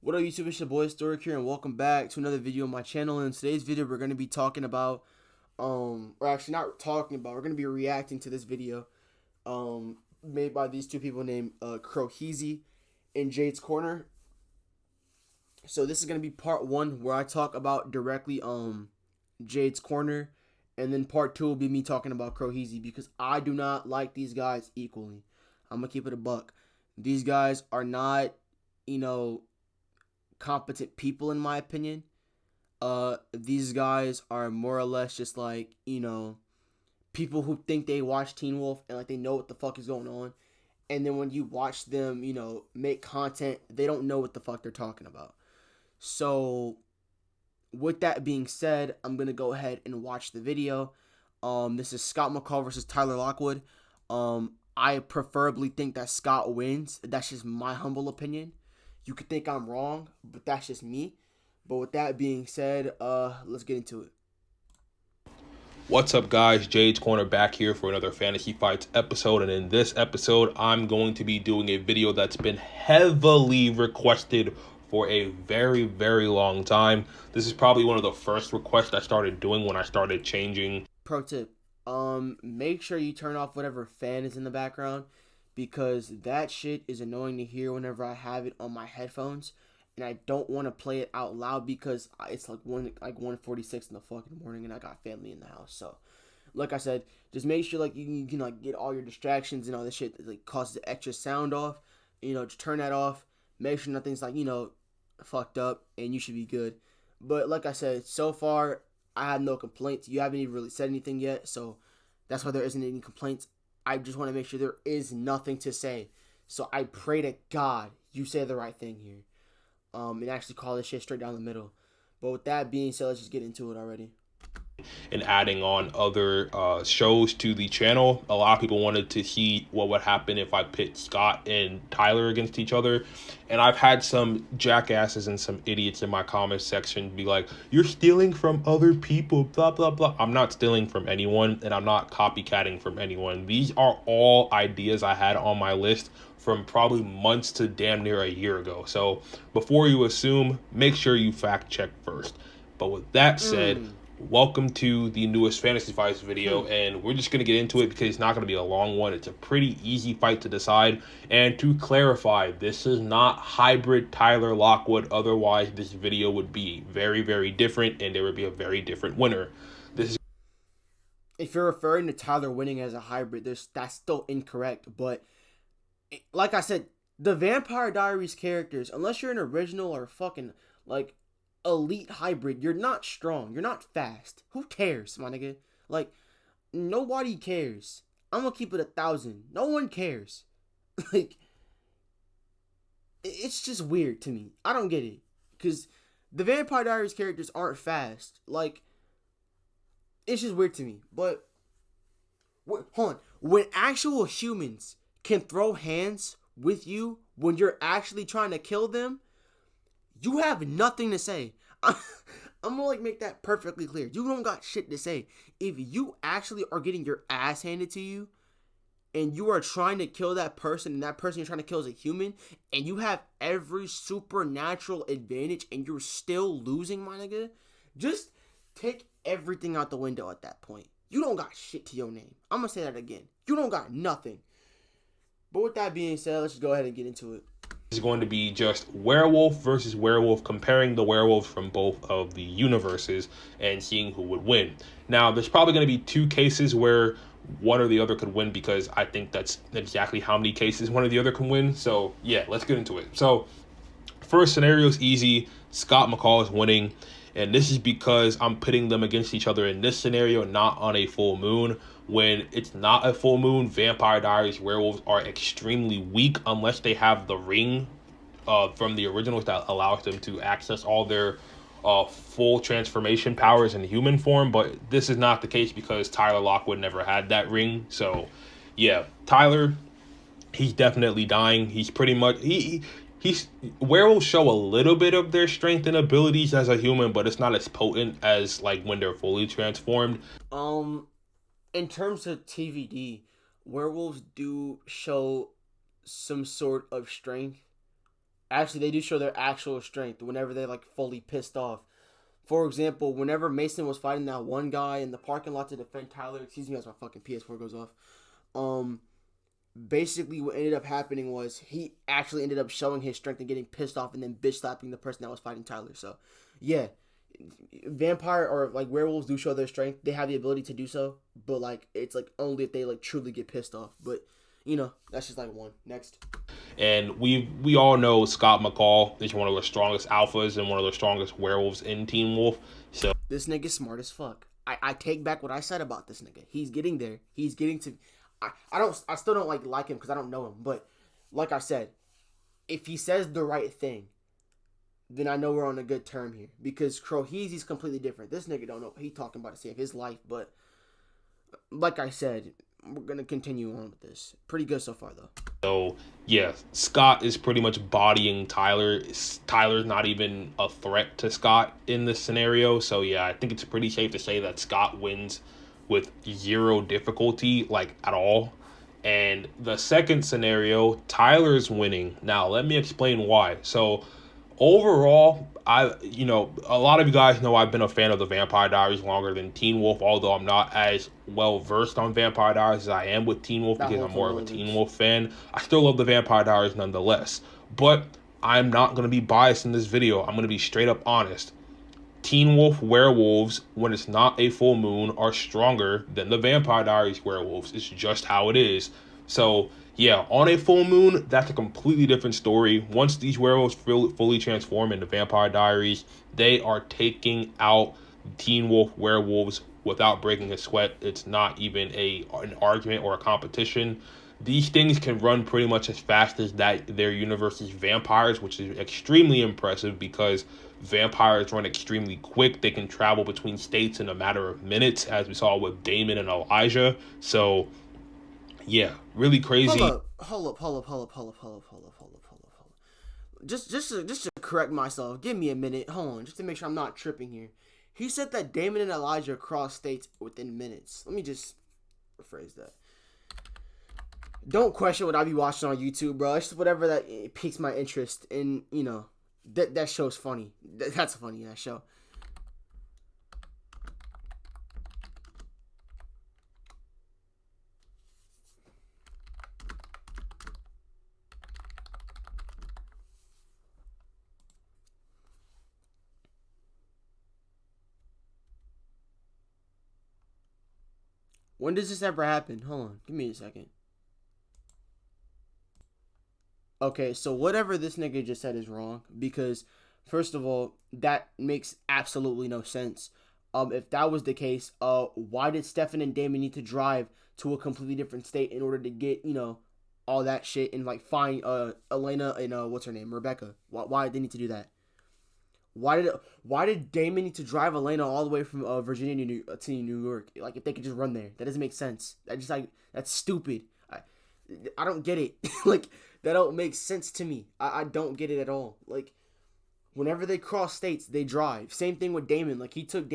What up YouTube, it's your boy Stork here and welcome back to another video on my channel. In today's video we're going to be talking about, or actually not talking about, we're going to be reacting to this video made by these two people named Croheezy and Jade's Corner. So this is going to be part one where I talk about directly Jade's Corner, and then part two will be me talking about Croheezy because I do not like these guys equally. I'm going to keep it a buck. These guys are not, competent people in my opinion. These guys are more or less just like, people who think they watch Teen Wolf and like they know what the fuck is going on. And then when you watch them, make content, they don't know what the fuck they're talking about. So with that being said, I'm going to go ahead and watch the video. This is Scott McCall versus Tyler Lockwood. I preferably think that Scott wins. That's just my humble opinion. You could think I'm wrong, but that's just me. But with that being said, let's get into it. What's up, guys? Jade's Corner back here for another Fantasy Fights episode. And in this episode, I'm going to be doing a video that's been heavily requested for a very, very long time. This is probably one of the first requests I started doing when I started changing. Pro tip, make sure you turn off whatever fan is in the background, because that shit is annoying to hear whenever I have it on my headphones, and I don't want to play it out loud because it's like 1:46 in the fucking morning, and I got family in the house. So, like I said, just make sure like you can like get all your distractions and all this shit that like causes the extra sound off. Just turn that off. Make sure nothing's like fucked up, and you should be good. But like I said, so far I have no complaints. You haven't even really said anything yet, so that's why there isn't any complaints. I just want to make sure there is nothing to say. So I pray to God you say the right thing here. And actually call this shit straight down the middle. But with that being said, let's just get into it already. And adding on other shows to the channel. A lot of people wanted to see what would happen if I pit Scott and Tyler against each other. And I've had some jackasses and some idiots in my comment section be like, you're stealing from other people, blah, blah, blah. I'm not stealing from anyone, and I'm not copycatting from anyone. These are all ideas I had on my list from probably months to damn near a year ago. So before you assume, make sure you fact check first. But with that said, welcome to the newest Fantasy Fights video, and we're just going to get into it because it's not going to be a long one. It's a pretty easy fight to decide. And to clarify, this is not hybrid Tyler Lockwood. Otherwise, this video would be very, very different, and there would be a very different winner. If you're referring to Tyler winning as a hybrid, that's still incorrect. But like I said, the Vampire Diaries characters, unless you're an original or fucking like elite hybrid, you're not strong, you're not fast. Who cares, my nigga? Like, nobody cares. I'm gonna keep it 1,000. No one cares. Like, it's just weird to me. I don't get it, because the Vampire Diaries characters aren't fast. Like, it's just weird to me. But hold on, when actual humans can throw hands with you when you're actually trying to kill them, you have nothing to say. I'm gonna like make that perfectly clear. You don't got shit to say. If you actually are getting your ass handed to you and you are trying to kill that person, and that person you're trying to kill is a human, and you have every supernatural advantage and you're still losing, my nigga, just take everything out the window at that point. You don't got shit to your name. I'm gonna say that again. You don't got nothing. But with that being said, let's just go ahead and get into it. Is going to be just werewolf versus werewolf, comparing the werewolves from both of the universes and seeing who would win. Now, there's probably going to be two cases where one or the other could win, because I think that's exactly how many cases one or the other can win. So yeah, let's get into it. So first scenario is easy. Scott McCall is winning, and this is because I'm pitting them against each other in this scenario, not on a full moon. When it's not a full moon, Vampire Diaries werewolves are extremely weak unless they have the ring from the originals that allows them to access all their full transformation powers in human form. But this is not the case because Tyler Lockwood never had that ring. So yeah, Tyler, he's definitely dying. He's pretty much he's werewolves show a little bit of their strength and abilities as a human, but it's not as potent as like when they're fully transformed. In terms of TVD, werewolves do show some sort of strength Actually, they do show their actual strength whenever they're like fully pissed off. For example, whenever Mason was fighting that one guy in the parking lot to defend Tyler, excuse me as my fucking PS4 goes off. Um, Basically what ended up happening was he actually ended up showing his strength and getting pissed off and then bitch slapping the person that was fighting Tyler. So, yeah, vampire or like werewolves do show their strength. They have the ability to do so, but like it's like only if they like truly get pissed off. But that's just like one. Next. And we all know Scott McCall is one of the strongest alphas and one of the strongest werewolves in Teen Wolf. So This nigga's smart as fuck. I take back what I said about this nigga. He's getting there. He's getting to. I still don't like him because I don't know him. But like I said, if he says the right thing, then I know we're on a good term here. Because Croheezy's completely different. This nigga don't know what he talking about to save his life. But like I said, we're gonna continue on with this. Pretty good so far though. So yeah, Scott is pretty much bodying Tyler. Tyler's not even a threat to Scott in this scenario. So yeah, I think it's pretty safe to say that Scott wins with zero difficulty, like at all. And the second scenario, Tyler's winning. Now let me explain why. So overall, a lot of you guys know I've been a fan of the Vampire Diaries longer than Teen Wolf, although I'm not as well versed on Vampire Diaries as I am with Teen Wolf because I'm more of a Teen Wolf fan. I still love the Vampire Diaries nonetheless, but I'm not going to be biased in this video. I'm going to be straight up honest. Teen Wolf werewolves, when it's not a full moon, are stronger than the Vampire Diaries werewolves. It's just how it is. So yeah, on a full moon, that's a completely different story. Once these werewolves fully transform into Vampire Diaries, they are taking out Teen Wolf werewolves without breaking a sweat. It's not even an argument or a competition. These things can run pretty much as fast as their universe's vampires, which is extremely impressive because vampires run extremely quick. They can travel between states in a matter of minutes, as we saw with Damon and Elijah. So yeah, really crazy. Hold up. Just to correct myself, give me a minute. Hold on, just to make sure I'm not tripping here. He said that Damon and Elijah cross states within minutes. Let me just rephrase that. Don't question what I be watching on YouTube, bro. It's just whatever that piques my interest, and that show's funny. That's a funny ass show. When does this ever happen? Hold on, give me a second. Okay, so whatever this nigga just said is wrong because, first of all, that makes absolutely no sense. If that was the case, why did Stefan and Damon need to drive to a completely different state in order to get all that shit and like find Elena and what's her name, Rebecca? Why did they need to do that? Why did Damon need to drive Elena all the way from Virginia to New York? Like if they could just run there, that doesn't make sense. That's stupid. I don't get it. Like that don't make sense to me. I don't get it at all. Like whenever they cross states, they drive. Same thing with Damon. Like she took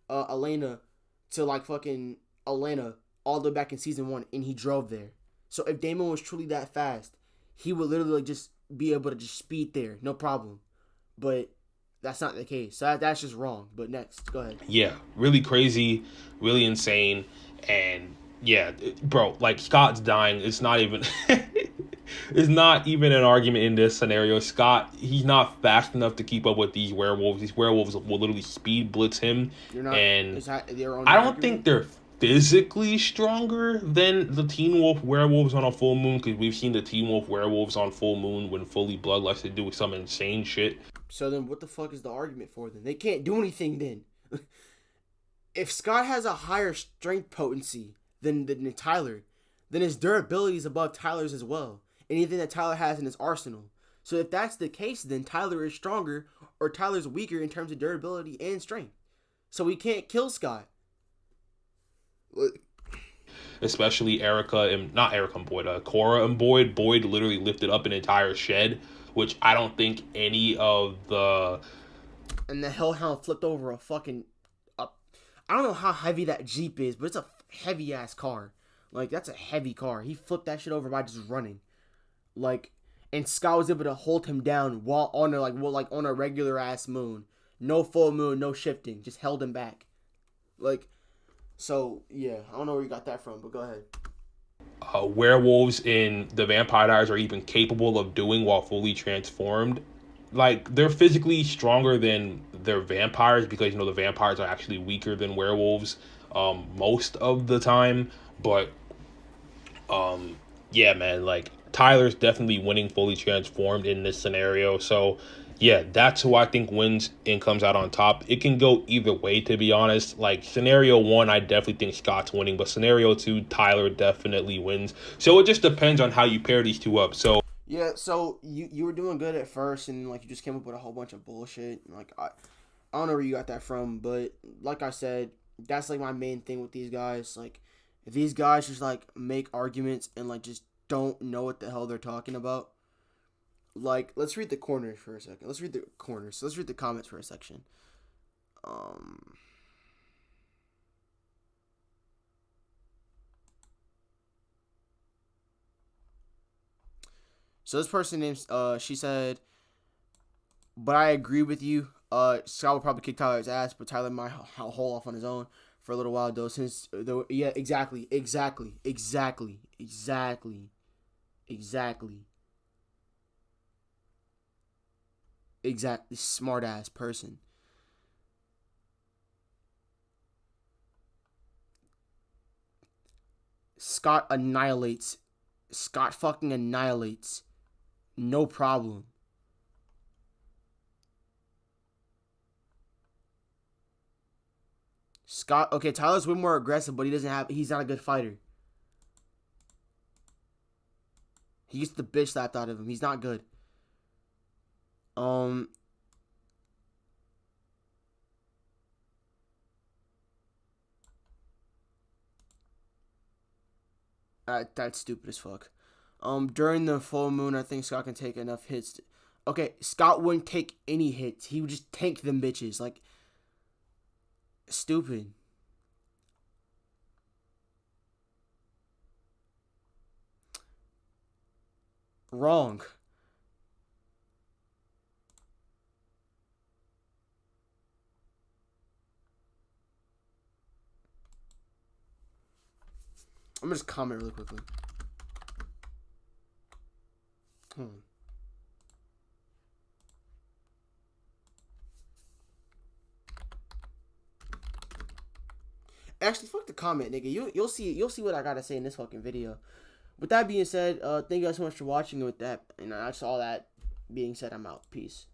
Elena to like fucking Atlanta all the way back in season 1, and he drove there. So if Damon was truly that fast, he would literally like, just be able to just speed there, no problem. But that's not the case. So that's just wrong. But next, go ahead. Yeah, really crazy, really insane, and yeah, bro, like Scott's dying. It's not even it's not even an argument in this scenario. Scott, he's not fast enough to keep up with these werewolves. These werewolves will literally speed blitz him. And I don't think they're physically stronger than the Teen Wolf werewolves on a full moon, because we've seen the Teen Wolf werewolves on full moon when fully bloodlust to do some insane shit. So then what the fuck is the argument for then? They can't do anything then. If Scott has a higher strength potency than Tyler, then his durability is above Tyler's as well. Anything that Tyler has in his arsenal. So if that's the case, then Tyler is stronger or Tyler's weaker in terms of durability and strength. So we can't kill Scott. Especially Cora and Boyd. Boyd literally lifted up an entire shed, which I don't think any of the... And the Hellhound flipped over a fucking... I don't know how heavy that Jeep is, but it's a heavy-ass car. Like, that's a heavy car. He flipped that shit over by just running. Like, and Scott was able to hold him down while on a on a regular ass moon, no full moon, no shifting, just held him back. Like, so yeah, I don't know where you got that from, but go ahead. Werewolves in the Vampire Diaries are even capable of doing while fully transformed. Like, they're physically stronger than their vampires because the vampires are actually weaker than werewolves most of the time. But yeah, man, like Tyler's definitely winning fully transformed in this scenario. So yeah, that's who I think wins and comes out on top. It can go either way, to be honest. Like scenario one, I definitely think Scott's winning, but scenario two, Tyler definitely wins. So it just depends on how you pair these two up. So Yeah, so you were doing good at first, and like you just came up with a whole bunch of bullshit. Like I don't know where you got that from, but like I said, that's like my main thing with these guys. Like, if these guys just like make arguments and like just don't know what the hell they're talking about. Like, let's read the corners for a second. Let's read the corners. So let's read the comments for a section. Um. So this person names she said, but I agree with you. Scott would probably kick Tyler's ass, but Tyler might hold off on his own for a little while though. Since though, yeah, exactly, smart ass person. Scott annihilates. Scott fucking annihilates. No problem. Scott, okay, Tyler's way more aggressive, but he's not a good fighter. He gets the bitch slapped out of him. He's not good. Um, that's stupid as fuck. During the full moon, I think Scott can take enough hits. Okay, Scott wouldn't take any hits. He would just tank them bitches. Like, stupid. Wrong. I'm gonna just comment really quickly. Actually, fuck the comment, nigga. You'll see what I gotta say in this fucking video. With that being said, thank you guys so much for watching. And with that, that's all that being said, I'm out. Peace.